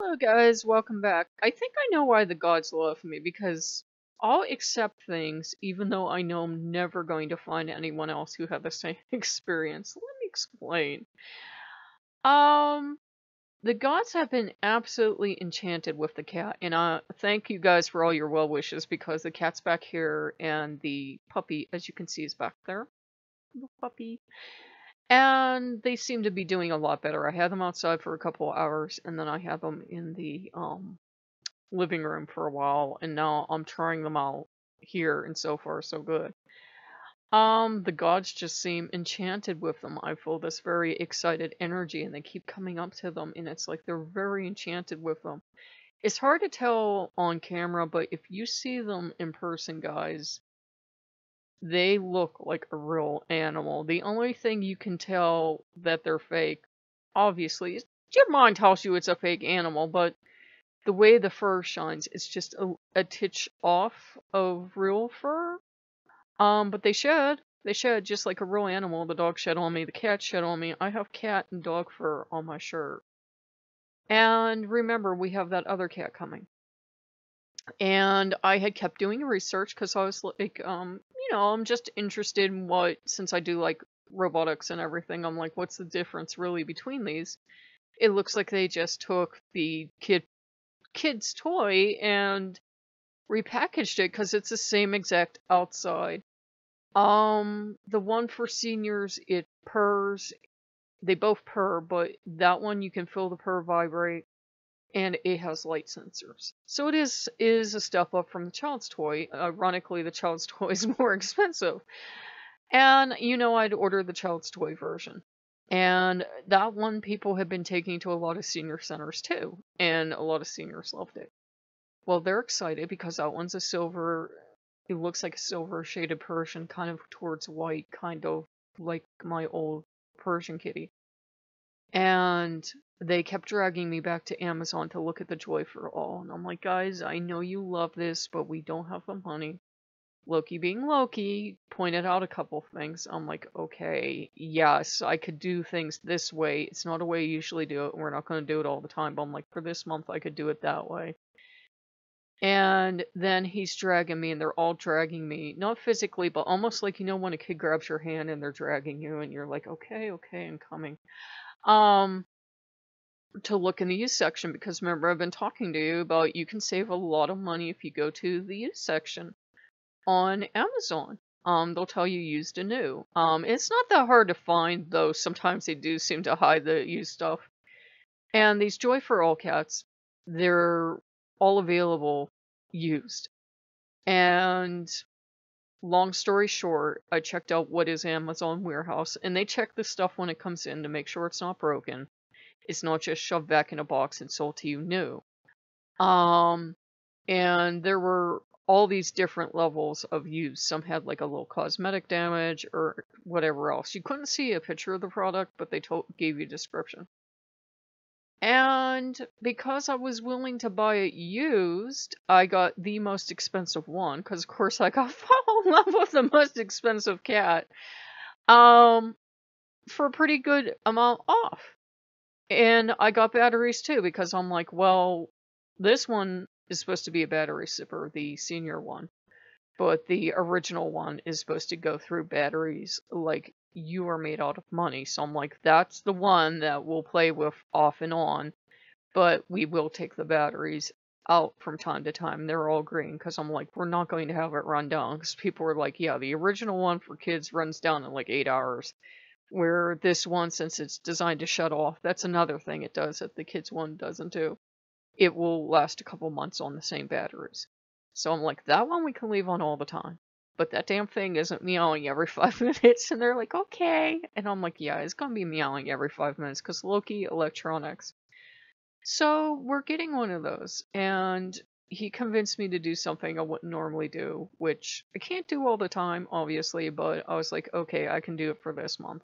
Hello guys, welcome back. I think I know why the gods love me because I'll accept things even though I know I'm never going to find anyone else who had the same experience. Let me explain. Um, the gods have been absolutely enchanted with the cat, and thank you guys for all your well wishes because the cat's back here and the puppy, as you can see, is back there. The puppy. And they seem to be doing a lot better. I had them outside for a couple of hours and then I had them in the living room for a while, and now I'm trying them out here, and so far so good. The gods just seem enchanted with them. I feel this very excited energy, and they keep coming up to them, and it's like they're very enchanted with them. It's hard to tell on camera, but if you see them in person, guys, they look like a real animal. The only thing you can tell that they're fake, obviously, is your mind tells you it's a fake animal, but the way the fur shines, it's just a titch off of real fur. But they shed. They shed just like a real animal. The dog shed on me. The cat shed on me. I have cat and dog fur on my shirt. And remember, we have that other cat coming. And I had kept doing research because I was like, I'm just interested in since I do like robotics and everything, I'm like, what's the difference really between these? It looks like they just took the kid's toy and repackaged it because it's the same exact outside. The one for seniors, it purrs. They both purr, but that one you can feel the purr vibrate, and it has light sensors. So it is a step up from the child's toy. Ironically, the child's toy is more expensive. And I'd ordered the child's toy version. And that one people have been taking to a lot of senior centers too, and a lot of seniors loved it. Well, they're excited because that one's a silver. It looks like a silver shaded Persian, kind of towards white, kind of like my old Persian kitty. And they kept dragging me back to Amazon to look at the Joy for All. And I'm like, guys, I know you love this, but we don't have the money. Loki being Loki pointed out a couple things. I'm like, okay, yes, I could do things this way. It's not a way you usually do it. We're not going to do it all the time. But I'm like, for this month, I could do it that way. And then he's dragging me, and they're all dragging me, not physically, but almost like, when a kid grabs your hand and they're dragging you, and you're like, okay, I'm coming. To look in the used section, because remember, I've been talking to you about you can save a lot of money if you go to the used section on Amazon. They'll tell you used and new. It's not that hard to find, though sometimes they do seem to hide the used stuff. And these Joy for All cats, they're all available used. And long story short, I checked out what is Amazon Warehouse, and they check the stuff when it comes in to make sure it's not broken. It's not just shoved back in a box and sold to you new. And there were all these different levels of use. Some had like a little cosmetic damage or whatever else. You couldn't see a picture of the product, but they gave you a description. And because I was willing to buy it used, I got the most expensive one, because of course I got fall in love with the most expensive cat, for a pretty good amount off. And I got batteries too, because I'm like, well, this one is supposed to be a battery sipper, the senior one, but the original one is supposed to go through batteries like you are made out of money. So I'm like, that's the one that we'll play with off and on, but we will take the batteries out from time to time. They're all green, because I'm like, we're not going to have it run down, because people were like, yeah, the original one for kids runs down in like 8 hours. Where this one, since it's designed to shut off, that's another thing it does that the kids one doesn't do. It will last a couple months on the same batteries. So I'm like, that one we can leave on all the time. But that damn thing isn't meowing every 5 minutes. And they're like, okay. And I'm like, yeah, it's going to be meowing every 5 minutes because Loki electronics. So we're getting one of those. And he convinced me to do something I wouldn't normally do, which I can't do all the time, obviously. But I was like, okay, I can do it for this month.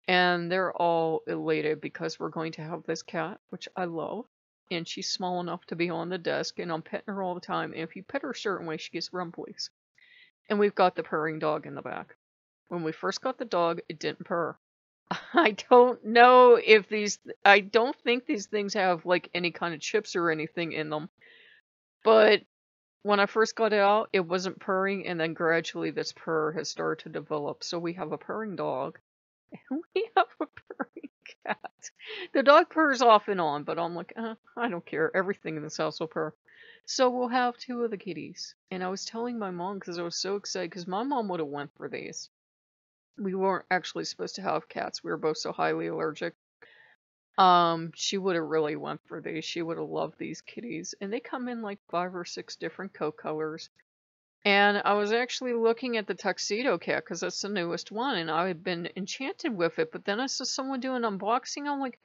And they're all elated because we're going to have this cat, which I love. And she's small enough to be on the desk, and I'm petting her all the time. And if you pet her a certain way, she gets rumplies. And we've got the purring dog in the back. When we first got the dog, it didn't purr. I don't know if I don't think these things have like any kind of chips or anything in them. But when I first got it out, it wasn't purring, and then gradually this purr has started to develop. So we have a purring dog, and we have a purring cat. The dog purrs off and on, but I'm like, I don't care. Everything in this house will purr. So we'll have two of the kitties. And I was telling my mom because I was so excited because my mom would have went for these. We weren't actually supposed to have cats. We were both so highly allergic. She would have really went for these. She would have loved these kitties. And they come in like 5 or 6 different coat colors. And I was actually looking at the tuxedo cat because that's the newest one, and I had been enchanted with it. But then I saw someone do an unboxing. I'm like,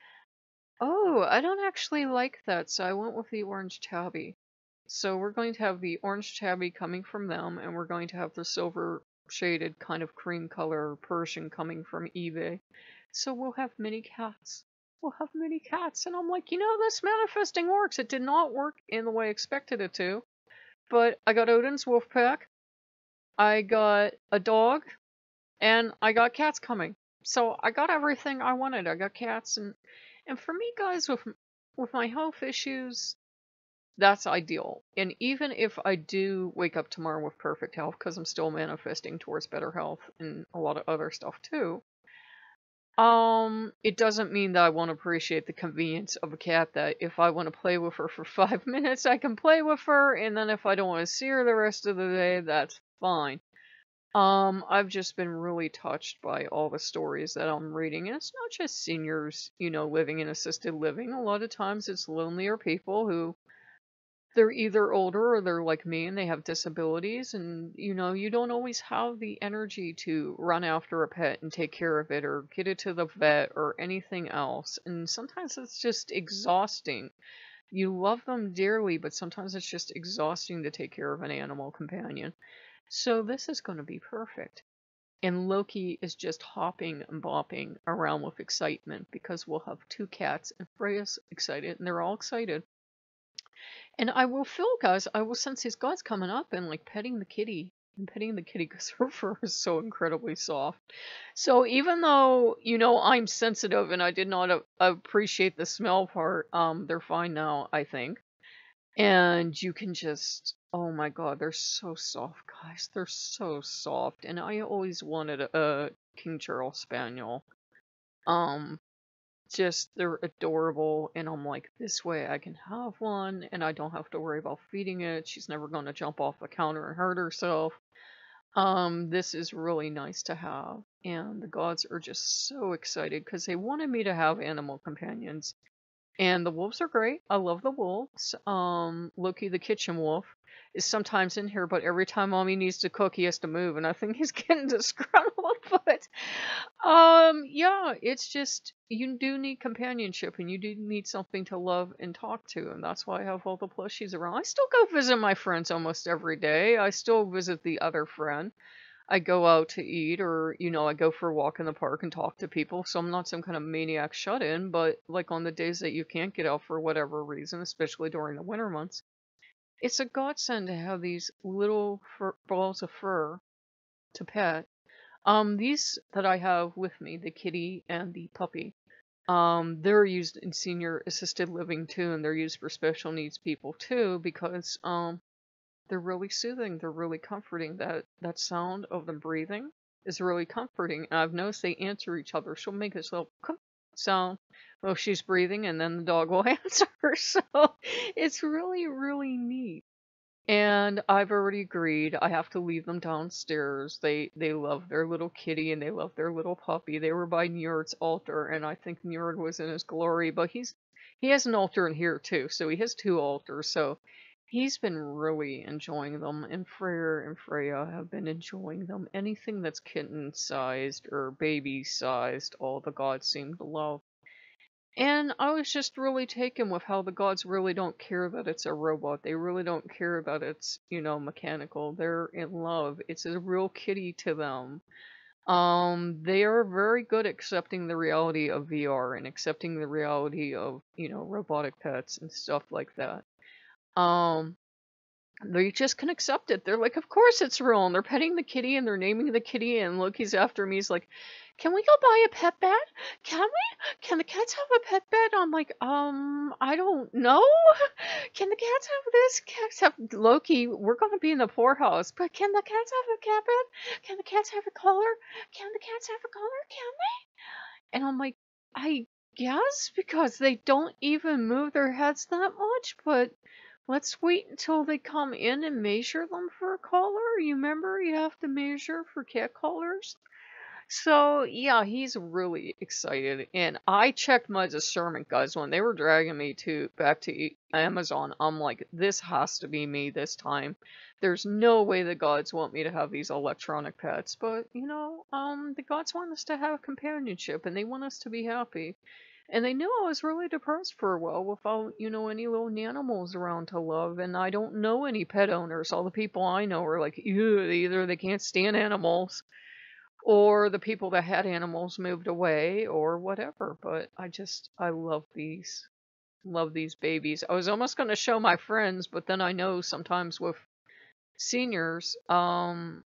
oh, I don't actually like that. So I went with the orange tabby. So we're going to have the orange tabby coming from them, and we're going to have the silver shaded kind of cream color Persian coming from eBay. So we'll have mini cats. We'll have mini cats. And I'm like, this manifesting works. It did not work in the way I expected it to. But I got Odin's wolf pack. I got a dog, and I got cats coming. So I got everything I wanted. I got cats, and for me, guys, with my health issues, that's ideal. And even if I do wake up tomorrow with perfect health, because I'm still manifesting towards better health and a lot of other stuff too, it doesn't mean that I won't appreciate the convenience of a cat that if I want to play with her for 5 minutes, I can play with her, and then if I don't want to see her the rest of the day, that's fine. I've just been really touched by all the stories that I'm reading, and it's not just seniors, living in assisted living. A lot of times it's lonelier people who they're either older or they're like me and they have disabilities, and you don't always have the energy to run after a pet and take care of it or get it to the vet or anything else, and sometimes it's just exhausting. You love them dearly, but sometimes it's just exhausting to take care of an animal companion. So this is going to be perfect. And Loki is just hopping and bopping around with excitement because we'll have two cats, and Freya's excited, and they're all excited. And I will feel, guys, I will sense his God's coming up and like petting the kitty. And petting the kitty because her fur is so incredibly soft. So even though, I'm sensitive and I did not appreciate the smell part, they're fine now, I think. And you can just, oh my God, they're so soft, guys. They're so soft. And I always wanted a King Charles Spaniel. Just they're adorable, and I'm like, this way I can have one and I don't have to worry about feeding it. She's never going to jump off the counter and hurt herself. This is really nice to have, and the gods are just so excited because they wanted me to have animal companions. And the wolves are great. I love the wolves. Loki the kitchen wolf is sometimes in here, but every time mommy needs to cook, he has to move, and I think he's getting disgruntled. But yeah, it's just you do need companionship, and you do need something to love and talk to, and that's why I have all the plushies around. I still go visit my friends almost every day. I still visit the other friend. I go out to eat, or I go for a walk in the park and talk to people. So I'm not some kind of maniac shut-in, but like on the days that you can't get out for whatever reason, especially during the winter months, it's a godsend to have these little balls of fur to pet. These that I have with me, the kitty and the puppy, they're used in senior assisted living too, and they're used for special needs people too, because they're really soothing. They're really comforting. That sound of them breathing is really comforting. And I've noticed they answer each other. She'll make this little sound while she's breathing, and then the dog will answer. So it's really, really neat. And I've already agreed. I have to leave them downstairs. They love their little kitty and they love their little puppy. They were by Njord's altar, and I think Njord was in his glory. But he has an altar in here too, so he has two altars. So he's been really enjoying them, and Freyr and Freya have been enjoying them. Anything that's kitten-sized or baby-sized, all the gods seem to love. And I was just really taken with how the gods really don't care that it's a robot. They really don't care that it's, mechanical. They're in love. It's a real kitty to them. They are very good at accepting the reality of VR and accepting the reality of, robotic pets and stuff like that. They just can accept it. They're like, of course it's real. And they're petting the kitty and they're naming the kitty, and Loki's after me. He's like, can we go buy a pet bed? Can we? Can the cats have a pet bed? I'm like, I don't know. Can the cats have this? Cats have Loki. We're gonna be in the poorhouse, but can the cats have a cat bed? Can the cats have a collar? Can the cats have a collar? Can they? And I'm like, I guess because they don't even move their heads that much, but let's wait until they come in and measure them for a collar. You remember you have to measure for cat collars? So yeah, he's really excited, and I checked my discernment, guys, when they were dragging me to back to Amazon. I'm like, this has to be me this time. There's no way the gods want me to have these electronic pets, but you know, the gods want us to have companionship, and they want us to be happy. And they knew I was really depressed for a while without, you know, any little animals around to love, and I don't know any pet owners. All the people I know are like, ew, either they can't stand animals or the people that had animals moved away or whatever. But I love these babies. I was almost going to show my friends, but then I know sometimes with seniors,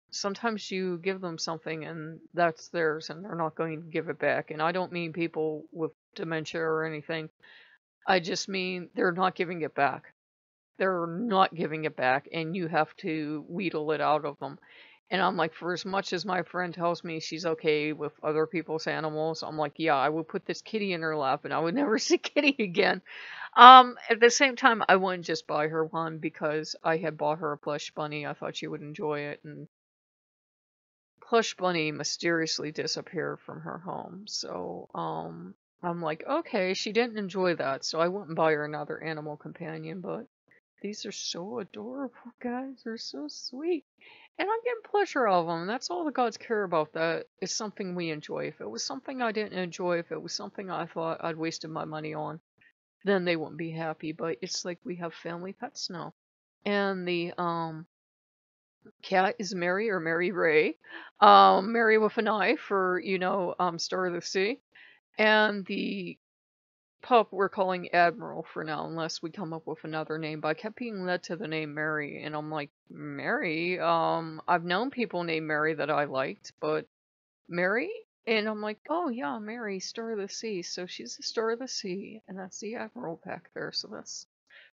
sometimes you give them something and that's theirs and they're not going to give it back. And I don't mean people with dementia or anything. I just mean they're not giving it back. They're not giving it back, and you have to wheedle it out of them. And I'm like, for as much as my friend tells me she's okay with other people's animals, I'm like, yeah, I would put this kitty in her lap and I would never see Kitty again. At the same time, I wouldn't just buy her one because I had bought her a plush bunny. I thought she would enjoy it, and plush bunny mysteriously disappeared from her home. So, I'm like, okay, she didn't enjoy that, so I wouldn't buy her another animal companion, but these are so adorable, guys. They're so sweet. And I'm getting pleasure out of them. That's all the gods care about. That is something we enjoy. If it was something I didn't enjoy, if it was something I thought I'd wasted my money on, then they wouldn't be happy. But it's like we have family pets now. And the cat is Mary, or Mary Ray. Mary with an I for, you know, Star of the Sea. And the pup we're calling Admiral for now, unless we come up with another name. But I kept being led to the name Mary, and I'm like, Mary? I've known people named Mary that I liked, but Mary? And I'm like, oh yeah, Mary, Star of the Sea. So she's the Star of the Sea, and that's the Admiral back there. So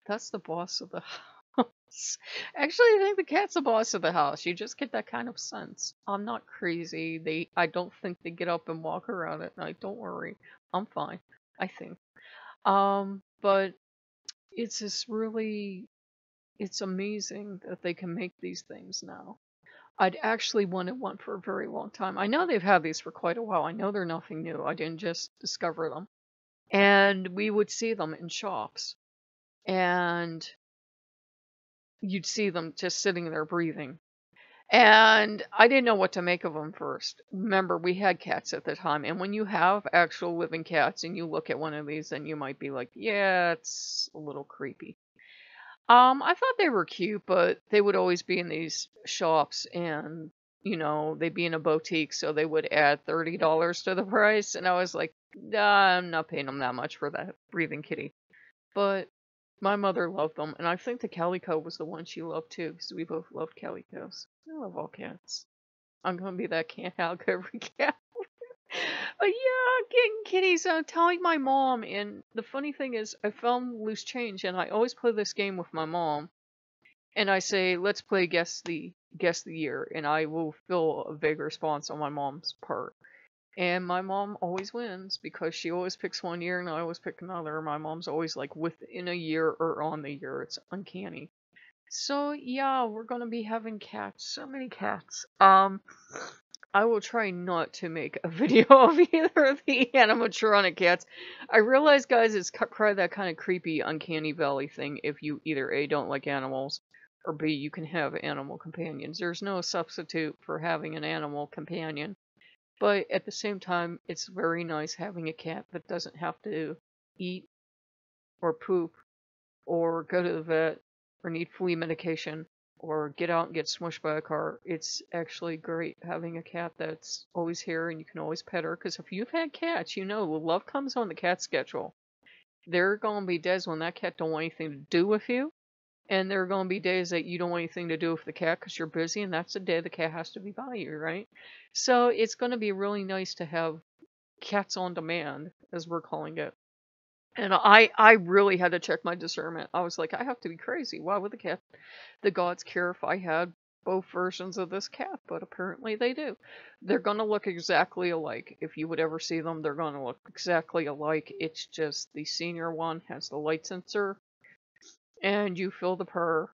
that's the boss of the house. Actually, I think the cat's the boss of the house. You just get that kind of sense. I'm not crazy. I don't think they get up and walk around at night. Don't worry. I'm fine, I think. But it's just really, it's amazing that they can make these things now. I'd actually wanted one for a very long time. I know they've had these for quite a while. I know they're nothing new. I didn't just discover them. And we would see them in shops. And you'd see them just sitting there breathing. And I didn't know what to make of them first. Remember, we had cats at the time, and when you have actual living cats and you look at one of these, then you might be like, yeah, it's a little creepy. I thought they were cute, but they would always be in these shops, and you know, they'd be in a boutique, so they would add $30 to the price, and I was like, nah, I'm not paying them that much for that breathing kitty. But my mother loved them, and I think the calico was the one she loved too, because we both loved calicos. I love all cats. I'm gonna be that calico every cat. But yeah, getting kitties. I'm telling my mom, and the funny thing is, I found loose change, and I always play this game with my mom. And I say, let's play guess the year, and I will feel a big response on my mom's part. And my mom always wins because she always picks one year and I always pick another. My mom's always like within a year or on the year. It's uncanny. So yeah, we're gonna be having cats. So many cats. I will try not to make a video of either of the animatronic cats. I realize, guys, it's probably that kind of creepy, uncanny valley thing if you either A, don't like animals, or B, you can have animal companions. There's no substitute for having an animal companion. But at the same time, it's very nice having a cat that doesn't have to eat or poop or go to the vet or need flea medication or get out and get smushed by a car. It's actually great having a cat that's always here and you can always pet her. Because if you've had cats, you know love comes on the cat schedule. They're gonna be dead when that cat don't want anything to do with you. And there are going to be days that you don't want anything to do with the cat because you're busy, and that's the day the cat has to be by you, right? So it's going to be really nice to have cats on demand, as we're calling it. And I really had to check my discernment. I was like, I have to be crazy. Why would the gods care if I had both versions of this cat? But apparently they do. They're going to look exactly alike. If you would ever see them, they're going to look exactly alike. It's just the senior one has the light sensor, and you feel the purr.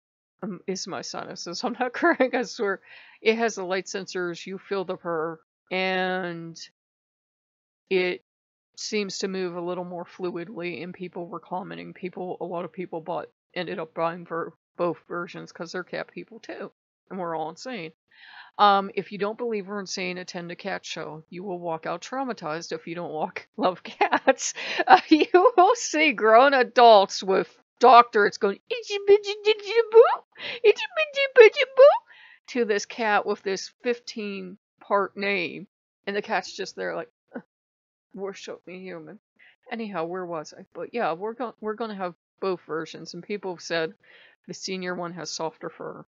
Is my sinuses. I'm not crying, I swear. It has the light sensors, you feel the purr, and it seems to move a little more fluidly, and people were commenting. A lot of people ended up buying both versions because they're cat people too, and we're all insane. If you don't believe we're insane, attend a cat show. You will walk out traumatized if you don't love cats. You will see grown adults with doctorates going itchy bitchy ditchy boo, itchy bitchy bitchy boo to this cat with this 15-part name, and the cat's just there like, worship me, human. Anyhow, where was I? But yeah, we're gonna have both versions, and people have said the senior one has softer fur.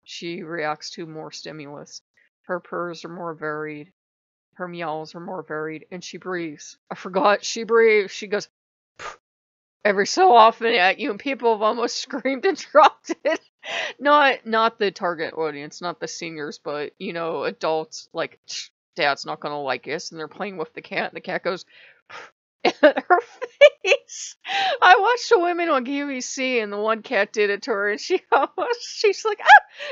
She reacts to more stimulus. Her purrs are more varied. Her meows are more varied, and she breathes. I forgot she breathes. She goes every so often at you, and people have almost screamed and dropped it. Not the target audience, not the seniors, but adults like, Dad's not gonna like this, and they're playing with the cat, and the cat goes in her face. I watched the women on QVC, and the one cat did it to her, and she's like,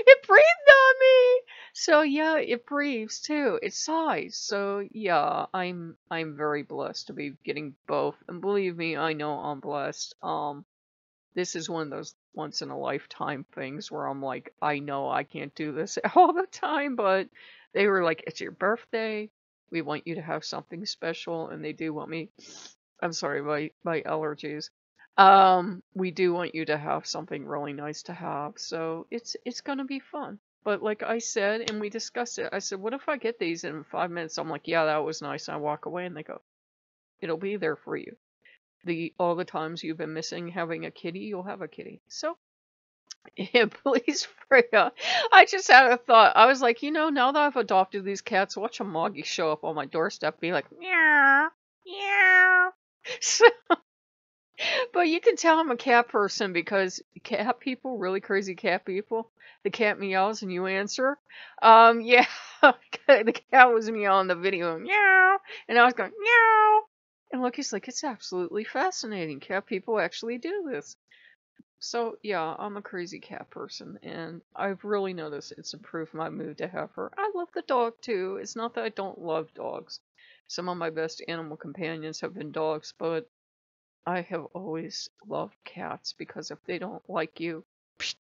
it breathed on me. So yeah, it breathes too. It sighs. So yeah, I'm very blessed to be getting both, and believe me, I know I'm blessed. This is one of those once in a lifetime things where I'm like, I know I can't do this all the time, but they were like, it's your birthday. We want you to have something special, and they do want me. I'm sorry, my allergies. We do want you to have something really nice to have, so it's gonna be fun. But like I said, and we discussed it, I said, what if I get these in 5 minutes? I'm like, yeah, that was nice. And I walk away, and they go, it'll be there for you. All the times you've been missing having a kitty, you'll have a kitty. So yeah, please, Freya. I just had a thought. I was like, now that I've adopted these cats, watch a Moggy show up on my doorstep, be like, meow, meow. So, but you can tell I'm a cat person because cat people, really crazy cat people, the cat meows and you answer. Yeah, the cat was meowing the video, meow, and I was going, meow. And Loki's like, it's absolutely fascinating. Cat people actually do this. So, yeah, I'm a crazy cat person, and I've really noticed it's improved my mood to have her. I love the dog, too. It's not that I don't love dogs. Some of my best animal companions have been dogs, but I have always loved cats, because if they don't like you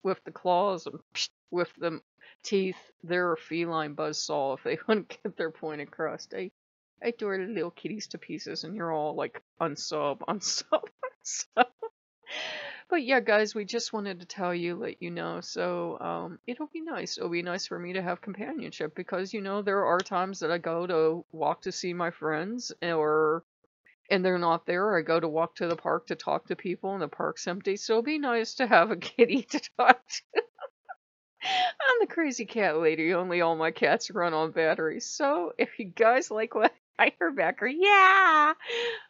with the claws and with the teeth, they're a feline buzzsaw if they wouldn't get their point across. I tore the little kitties to pieces, and you're all like, unsub, unsub, unsub. But yeah, guys, we just wanted to tell you, let you know. So it'll be nice. It'll be nice for me to have companionship because, there are times that I go to walk to see my friends and they're not there. I go to walk to the park to talk to people and the park's empty. So it'll be nice to have a kitty to talk to. I'm the crazy cat lady. Only all my cats run on batteries. So if you guys like what I heard back, or yeah.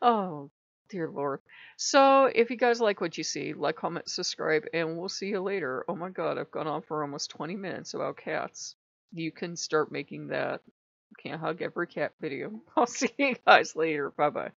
Oh, dear Lord. So, if you guys like what you see, like, comment, subscribe, and we'll see you later. Oh my god, I've gone on for almost 20 minutes about cats. You can start making that Can't Hug Every Cat video. I'll see you guys later. Bye-bye.